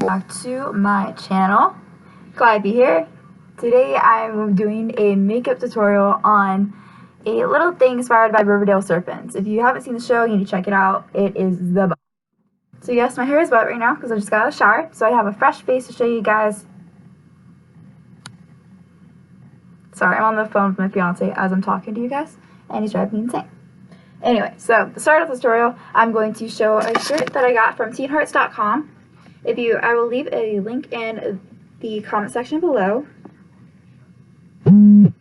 Back to my channel. Glad to be here. Today I'm doing a makeup tutorial on a little thing inspired by Riverdale serpents. If you haven't seen the show, you need to check it out. It is the best. So yes, my hair is wet right now because I just got out of the shower. So I have a fresh face to show you guys. Sorry, I'm on the phone with my fiance as I'm talking to you guys, and he's driving me insane. Anyway, so to start off the tutorial, I'm going to show a shirt that I got from teenhearts.com. I will leave a link in the comment section below. And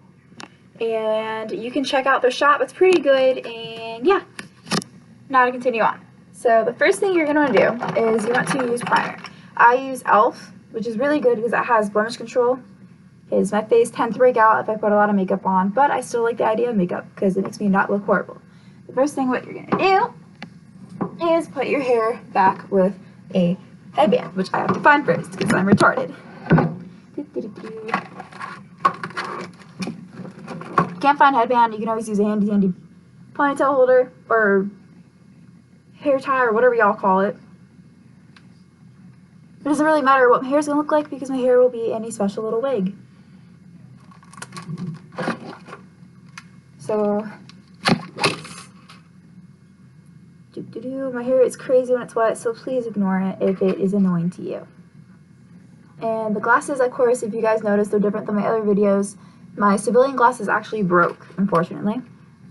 you can check out their shop. It's pretty good. And yeah, now to continue on. So the first thing you're going to do is you want to use primer. I use e.l.f., which is really good because it has blemish control. Because my face tends to break out if I put a lot of makeup on, but I still like the idea of makeup because it makes me not look horrible. The first thing what you're going to do is put your hair back with a headband, which I have to find first because I'm retarded. If you can't find a headband, you can always use a handy ponytail holder or hair tie or whatever y'all call it. It doesn't really matter what my hair is going to look like because my hair will be in a special little wig. So, my hair is crazy when it's wet, so please ignore it if it is annoying to you. And the glasses, of course, if you guys notice, they're different than my other videos. My civilian glasses actually broke, unfortunately.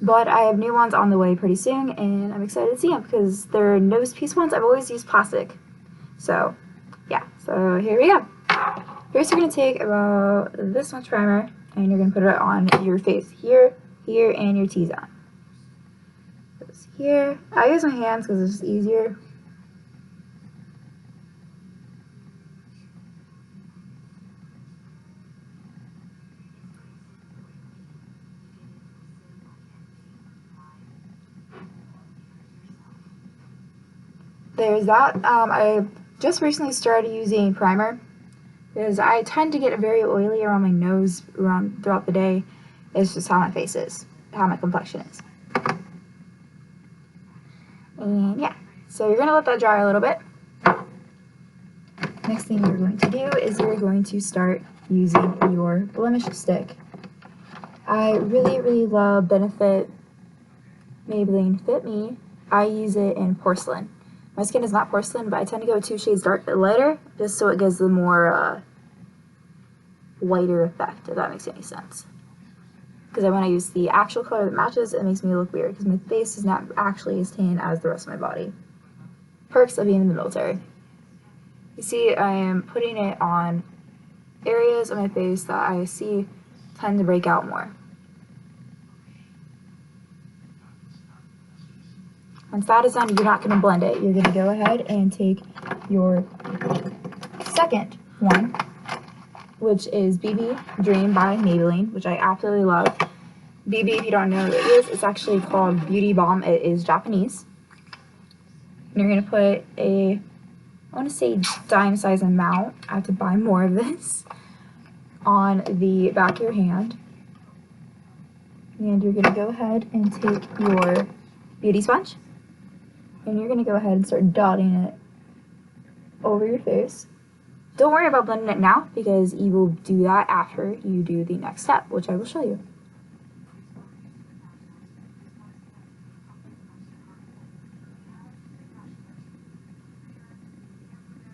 But I have new ones on the way pretty soon, and I'm excited to see them because they're nose piece ones. I've always used plastic. So, yeah. So, here we go. First, you're going to take about this much primer, and you're going to put it on your face here, here, and your T-zone. Here, I use my hands because it's just easier. There's that. I just recently started using primer because I tend to get very oily around my nose throughout the day. It's just how my face is, how my complexion is. And yeah, so you're going to let that dry a little bit. Next thing you're going to do is you're going to start using your blemish stick. I really love Benefit Maybelline Fit Me. I use it in porcelain. My skin is not porcelain, but I tend to go 2 shades lighter just so it gives the more whiter effect, if that makes any sense. Because when I use the actual color that matches, it makes me look weird because my face is not actually as tan as the rest of my body. Perks of being in the military. You see, I am putting it on areas of my face that I see tend to break out more. Once that is done, you're not going to blend it. You're going to go ahead and take your second one, which is BB Dream by Maybelline, which I absolutely love. BB, if you don't know what it is, it's actually called Beauty Balm. It is Japanese. And you're going to put I want to say dime size amount, I have to buy more of this, on the back of your hand. And you're going to go ahead and take your beauty sponge, and you're going to go ahead and start dotting it over your face. Don't worry about blending it now because you will do that after you do the next step, which I will show you.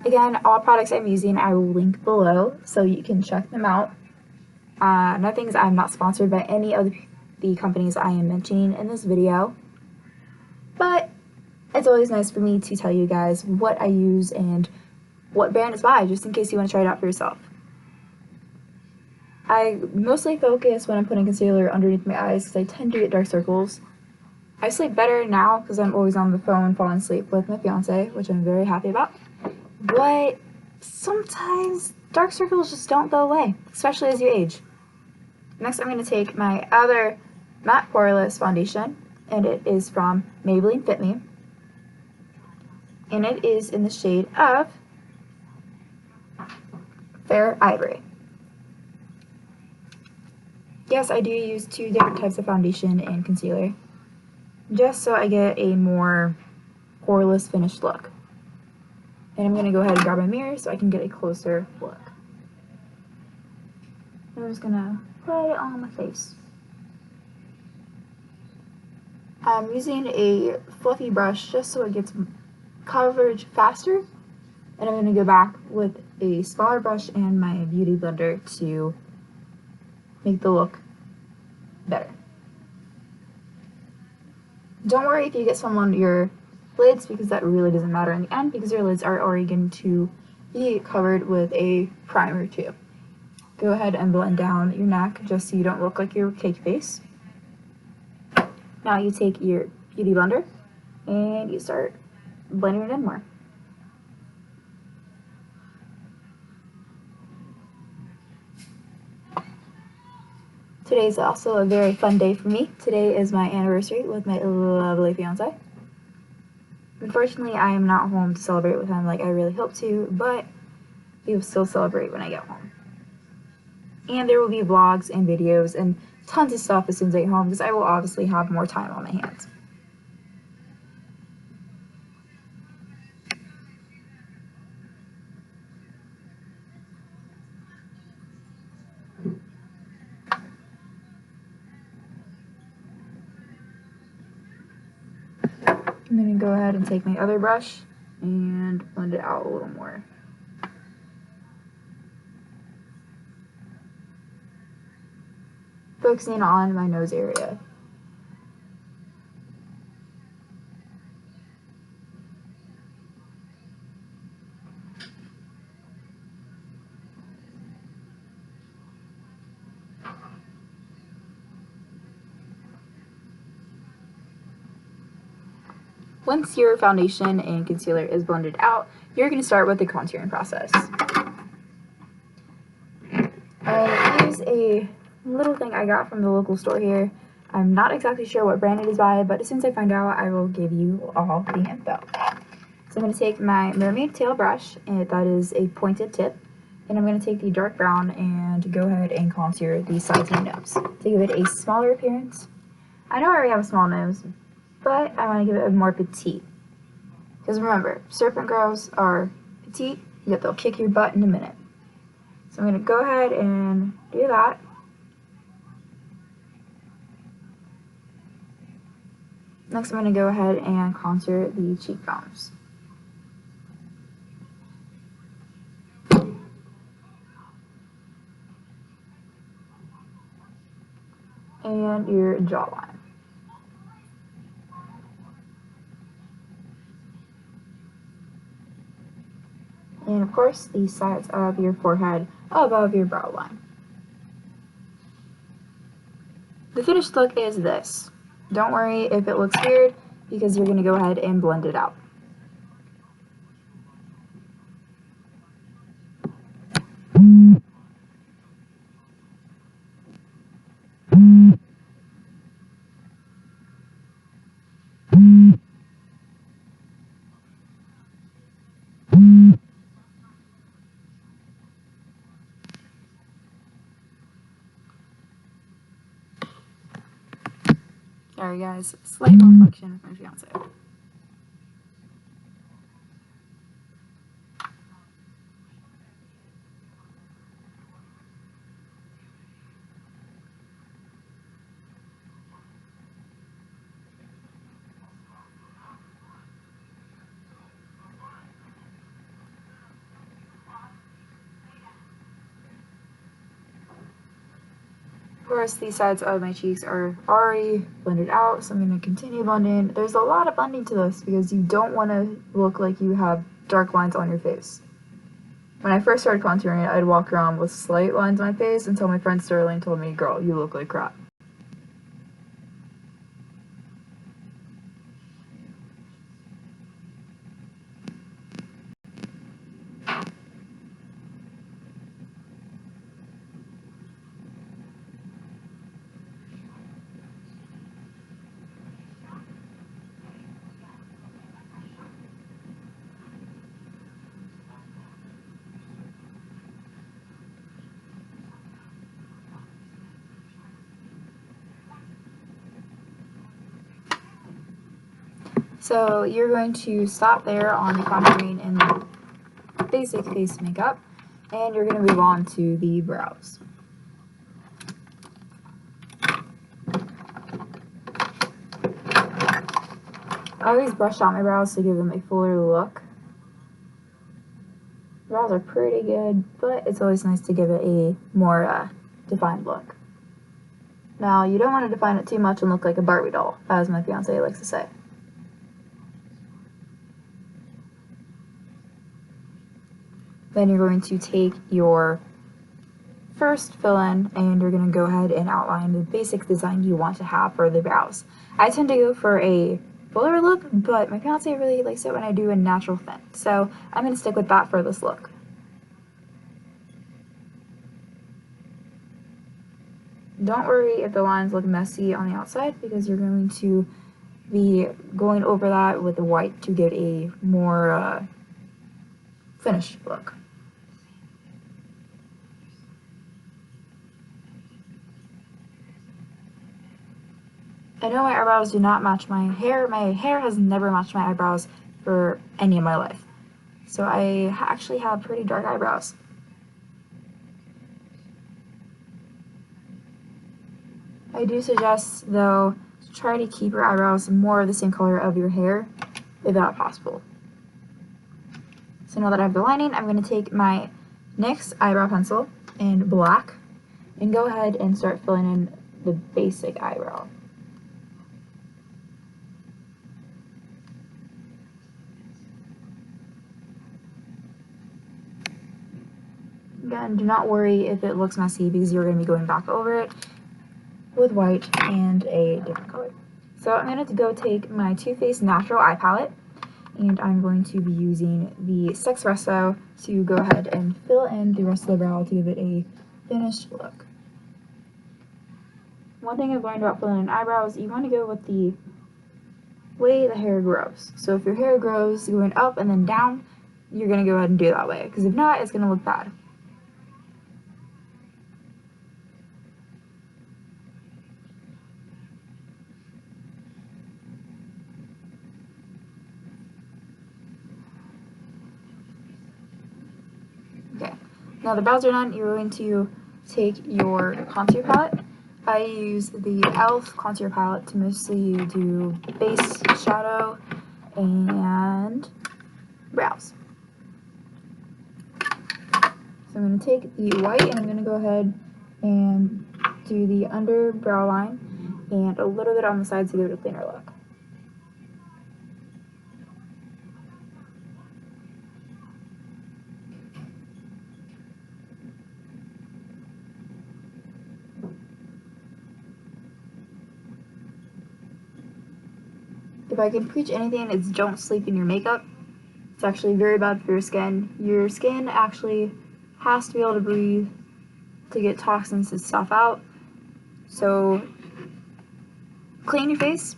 Again, all products I'm using I will link below so you can check them out. Nothing is I'm not sponsored by any of the companies I am mentioning in this video, but it's always nice for me to tell you guys what I use and what brand it's by, just in case you want to try it out for yourself. I mostly focus when I'm putting concealer underneath my eyes because I tend to get dark circles. I sleep better now because I'm always on the phone falling asleep with my fiance, which I'm very happy about. But sometimes dark circles just don't go away, especially as you age. Next, I'm going to take my other matte poreless foundation, and it is from Maybelline Fit Me. And it is in the shade of Fair Ivory. Yes, I do use 2 different types of foundation and concealer, just so I get a more poreless finished look. And I'm going to go ahead and grab my mirror so I can get a closer look. I'm just going to put it on my face. I'm using a fluffy brush just so it gets coverage faster. And I'm going to go back with a smaller brush and my beauty blender to make the look better. Don't worry if you get some on your lids, because that really doesn't matter in the end, because your lids are already going to be covered with a primer too. Go ahead and blend down your neck just so you don't look like your cake face. Now you take your beauty blender and you start blending it in more. Today's also a very fun day for me. Today is my anniversary with my lovely fiance. Unfortunately, I am not home to celebrate with him like I really hope to, but we will still celebrate when I get home. And there will be vlogs and videos and tons of stuff as soon as I get home, because I will obviously have more time on my hands. I'm going to go ahead and take my other brush and blend it out a little more. Focusing on my nose area. Once your foundation and concealer is blended out, you're going to start with the contouring process. I use a little thing I got from the local store here. I'm not exactly sure what brand it is by, but as soon as I find out, I will give you all the info. So I'm going to take my mermaid tail brush, and that is a pointed tip, and I'm going to take the dark brown and go ahead and contour the sides of my nose to give it a smaller appearance. I know I already have a small nose, but I want to give it a more petite. Because remember, serpent girls are petite, yet they'll kick your butt in a minute. So I'm going to go ahead and do that. Next, I'm going to go ahead and contour the cheekbones. And your jawline. And of course, the sides of your forehead above your brow line. The finished look is this. Don't worry if it looks weird, because you're going to go ahead and blend it out. Sorry guys, slight malfunction with my fiance. Of course, these sides of my cheeks are already blended out, so I'm going to continue blending. There's a lot of blending to this because you don't want to look like you have dark lines on your face. When I first started contouring, I'd walk around with slight lines on my face until my friend Sterling told me, "Girl, you look like crap." So you're going to stop there on the contouring and basic face makeup, and you're going to move on to the brows. I always brush out my brows to give them a fuller look. Brows are pretty good, but it's always nice to give it a more defined look. Now, you don't want to define it too much and look like a Barbie doll, as my fiance likes to say. Then you're going to take your first fill-in and you're going to go ahead and outline the basic design you want to have for the brows. I tend to go for a fuller look, but my fiance really likes it when I do a natural thin, so I'm going to stick with that for this look. Don't worry if the lines look messy on the outside, because you're going to be going over that with the white to get a more finished look. I know my eyebrows do not match my hair. My hair has never matched my eyebrows for any of my life. So I actually have pretty dark eyebrows. I do suggest, though, to try to keep your eyebrows more of the same color of your hair, if at possible. So now that I have the lining, I'm going to take my NYX eyebrow pencil in black and go ahead and start filling in the basic eyebrow. Again, do not worry if it looks messy, because you're going to be going back over it with white and a different color. So I'm going to go take my Too Faced Natural Eye Palette, and I'm going to be using the Sexpresso to go ahead and fill in the rest of the brow to give it a finished look. One thing I've learned about filling in eyebrows, you want to go with the way the hair grows. So if your hair grows going up and then down, you're going to go ahead and do it that way, because if not, it's going to look bad. Okay, now the brows are done, you're going to take your contour palette. I use the e.l.f. contour palette to mostly do base, shadow, and brows. So I'm going to take the white and I'm going to go ahead and do the under brow line and a little bit on the sides to give it a cleaner look. If I can preach anything, it's don't sleep in your makeup. It's actually very bad for your skin. Your skin actually has to be able to breathe to get toxins and stuff out. So clean your face,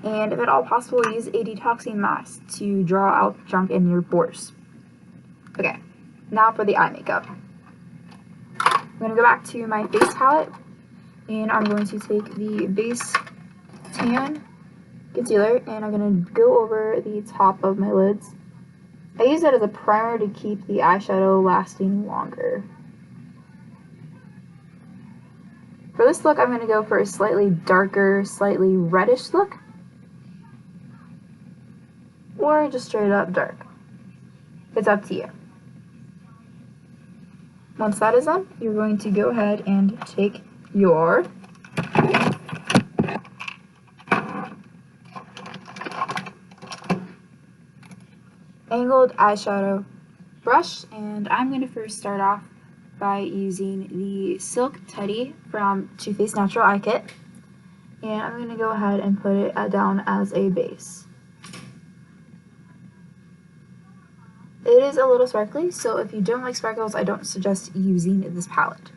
and if at all possible, use a detoxing mask to draw out junk in your pores. Okay, now for the eye makeup. I'm going to go back to my face palette, and I'm going to take the base tan concealer, and I'm going to go over the top of my lids. I use that as a primer to keep the eyeshadow lasting longer. For this look, I'm going to go for a slightly darker, slightly reddish look, or just straight up dark. It's up to you. Once that is done, you're going to go ahead and take your angled eyeshadow brush, and I'm going to first start off by using the Silk Teddy from Too Faced Natural Eye Kit, and I'm going to go ahead and put it down as a base. It is a little sparkly, so if you don't like sparkles, I don't suggest using this palette.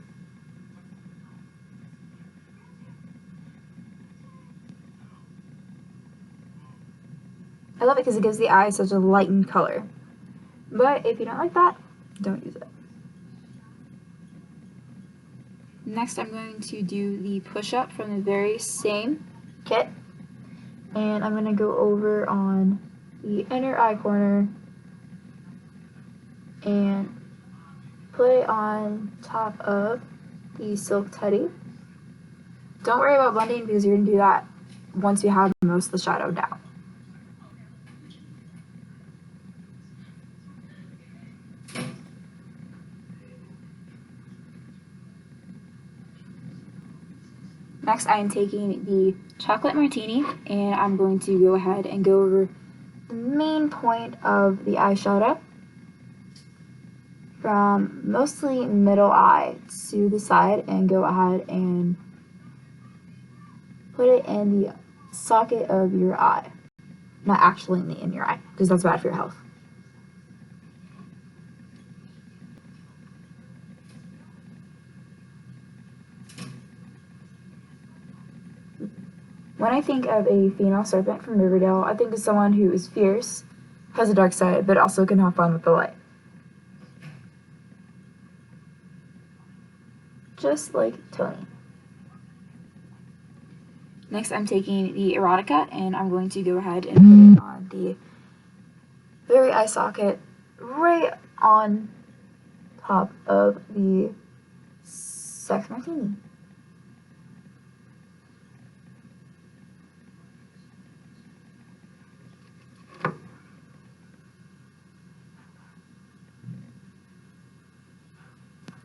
I love it because it gives the eye such a lightened color. But if you don't like that, don't use it. Next, I'm going to do the push-up from the very same kit. And I'm going to go over on the inner eye corner and put it on top of the Silk Teddy. Don't worry about blending because you're going to do that once you have most of the shadow down. Next, I am taking the chocolate martini and I'm going to go ahead and go over the main point of the eyeshadow from mostly middle eye to the side and go ahead and put it in the socket of your eye. Not actually in your eye, because that's bad for your health. When I think of a female serpent from Riverdale, I think of someone who is fierce, has a dark side, but also can have fun with the light. Just like Tony. Next, I'm taking the erotica and I'm going to go ahead and put it on the very eye socket right on top of the sex martini.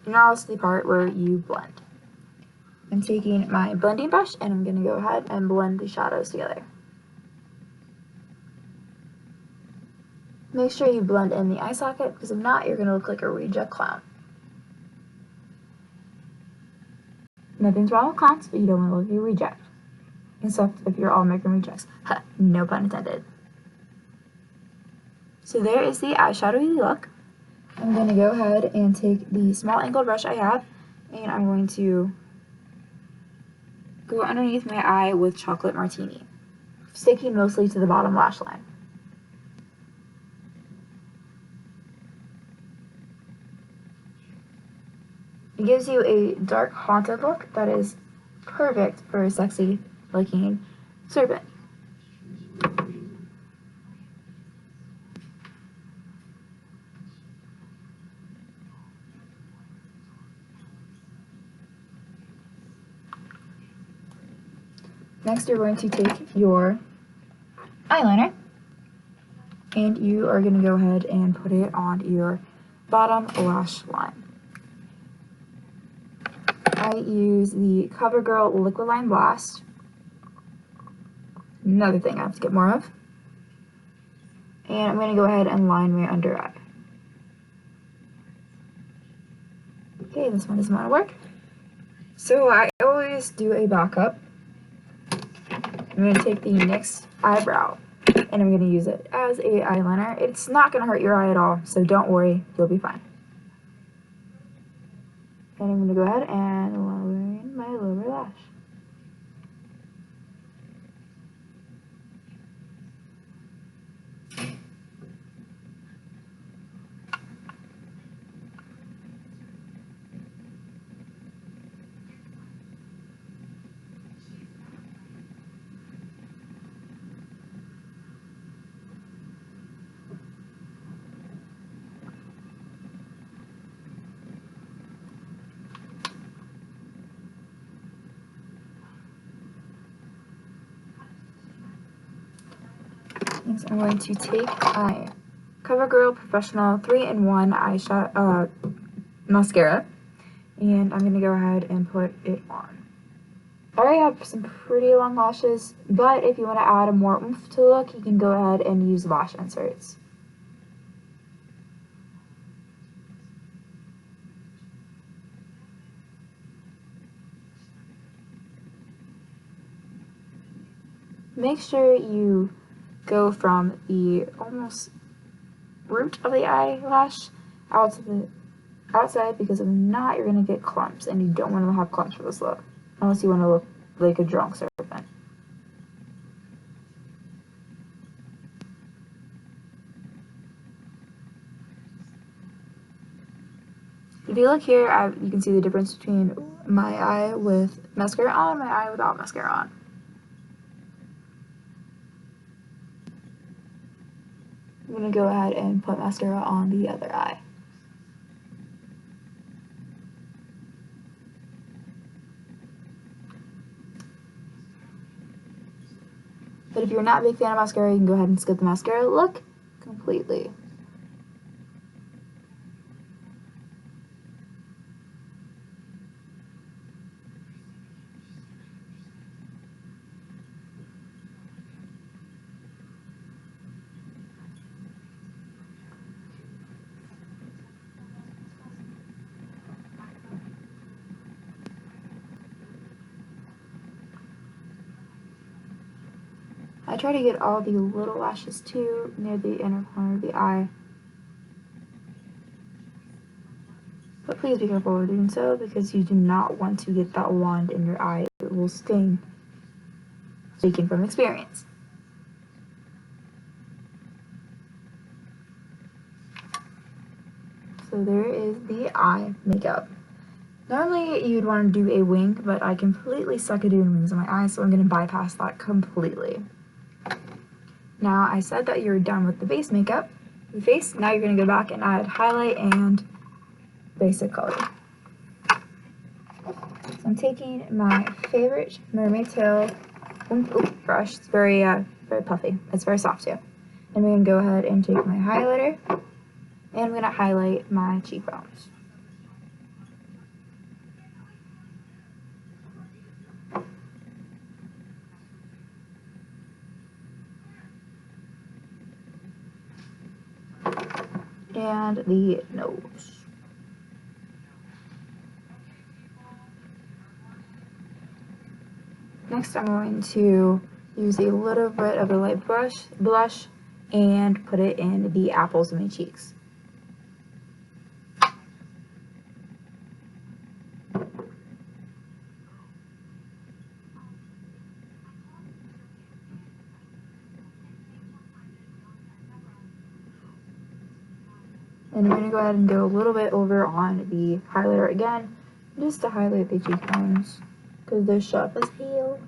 Now it's the part where you blend. I'm taking my blending brush and I'm going to go ahead and blend the shadows together. Make sure you blend in the eye socket because if not, you're going to look like a reject clown. Nothing's wrong with clowns, but you don't want to look like a reject. Except if you're all American rejects. No pun intended. So there is the eyeshadowy look. I'm going to go ahead and take the small angled brush I have and I'm going to go underneath my eye with chocolate martini, sticking mostly to the bottom lash line. It gives you a dark haunted look that is perfect for a sexy looking serpent. Next, you're going to take your eyeliner and you are going to go ahead and put it on your bottom lash line. I use the CoverGirl Liquid Line Blast. Another thing I have to get more of. And I'm going to go ahead and line my under eye. Okay, this one doesn't want to work. So I always do a backup. I'm going to take the NYX eyebrow and I'm going to use it as a eyeliner. It's not going to hurt your eye at all, so don't worry, you'll be fine. And I'm going to go ahead and line my lower lash. Next, I'm going to take my CoverGirl Professional 3-in-1 eyeshadow mascara, and I'm going to go ahead and put it on. I already have some pretty long lashes, but if you want to add a more oomph to the look, you can go ahead and use lash inserts. Make sure you go from the almost root of the eyelash out to the outside, because if not, you're going to get clumps, and you don't want to have clumps for this look, unless you want to look like a drunk serpent. If you look here, you can see the difference between my eye with mascara on and my eye without mascara on. I'm going to go ahead and put mascara on the other eye. But if you're not a big fan of mascara, you can go ahead and skip the mascara look completely. I try to get all the little lashes too near the inner corner of the eye. But please be careful with doing so because you do not want to get that wand in your eye. It will sting. Speaking from experience. So there is the eye makeup. Normally you'd want to do a wing, but I completely suck at doing wings on my eyes, so I'm going to bypass that completely. Now, I said that you're done with the base makeup, the face. Now you're going to go back and add highlight and basic color. So I'm taking my favorite mermaid tail brush. It's very puffy. It's very soft too. And we're going to go ahead and take my highlighter, and I'm going to highlight my cheekbones. And the nose. Next, I'm going to use a little bit of a light blush and put it in the apples of my cheeks. And I'm going to go ahead and go a little bit over on the highlighter again, just to highlight the cheekbones, because they're sharp as hell.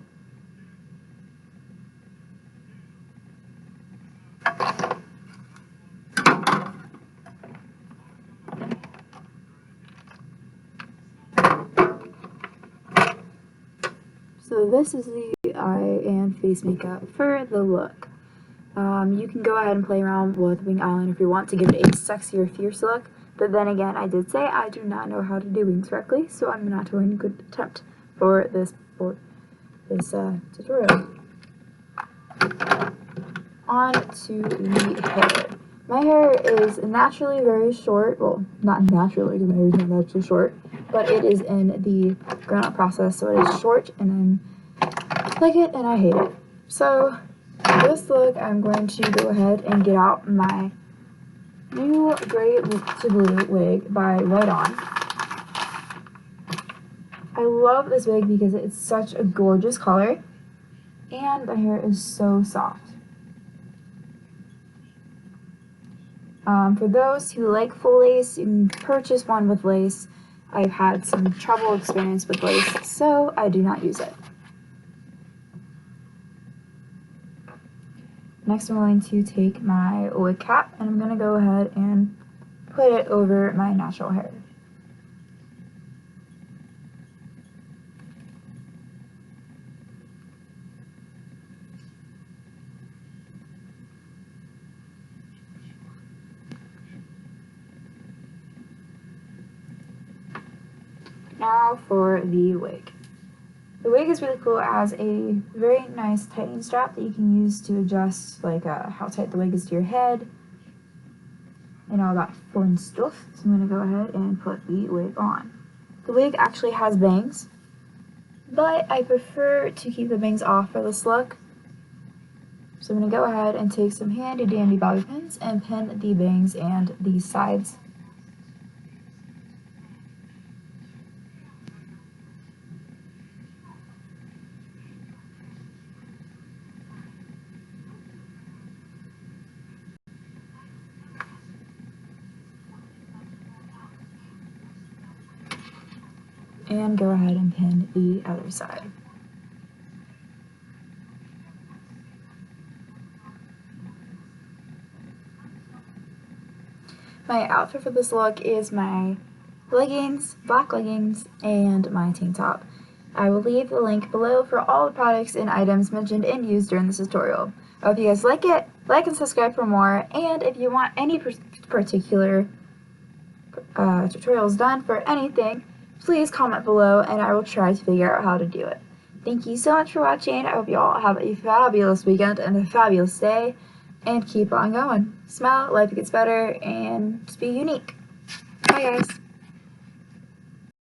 So this is the eye and face makeup for the look. You can go ahead and play around with wing eyeliner if you want to give it a sexier, fierce look. But then again, I did say I do not know how to do wings correctly, so I'm not doing a good attempt for this tutorial. On to the hair. My hair is naturally very short. Well, not naturally, because my hair is not naturally short, but it is in the grown-up process, so it is short, and I like it and I hate it. So this look, I'm going to go ahead and get out my new gray to blue wig by Right On. I love this wig because it's such a gorgeous color, and the hair is so soft. For those who like full lace, you can purchase one with lace. I've had some trouble experience with lace, so I do not use it. Next, I'm going to take my wig cap, and I'm going to go ahead and put it over my natural hair. Now for the wig. The wig is really cool. It has a very nice tightening strap that you can use to adjust how tight the wig is to your head and all that fun stuff. So I'm going to go ahead and put the wig on. The wig actually has bangs, but I prefer to keep the bangs off for this look. So I'm going to go ahead and take some handy dandy bobby pins and pin the bangs and the sides. And go ahead and pin the other side. My outfit for this look is my leggings, black leggings, and my tank top. I will leave the link below for all the products and items mentioned and used during this tutorial. I hope you guys like it, like and subscribe for more, and if you want any particular tutorials done for anything, please comment below and I will try to figure out how to do it. Thank you so much for watching. I hope you all have a fabulous weekend and a fabulous day, and keep on going. Smile, life gets better, and just be unique. Bye guys.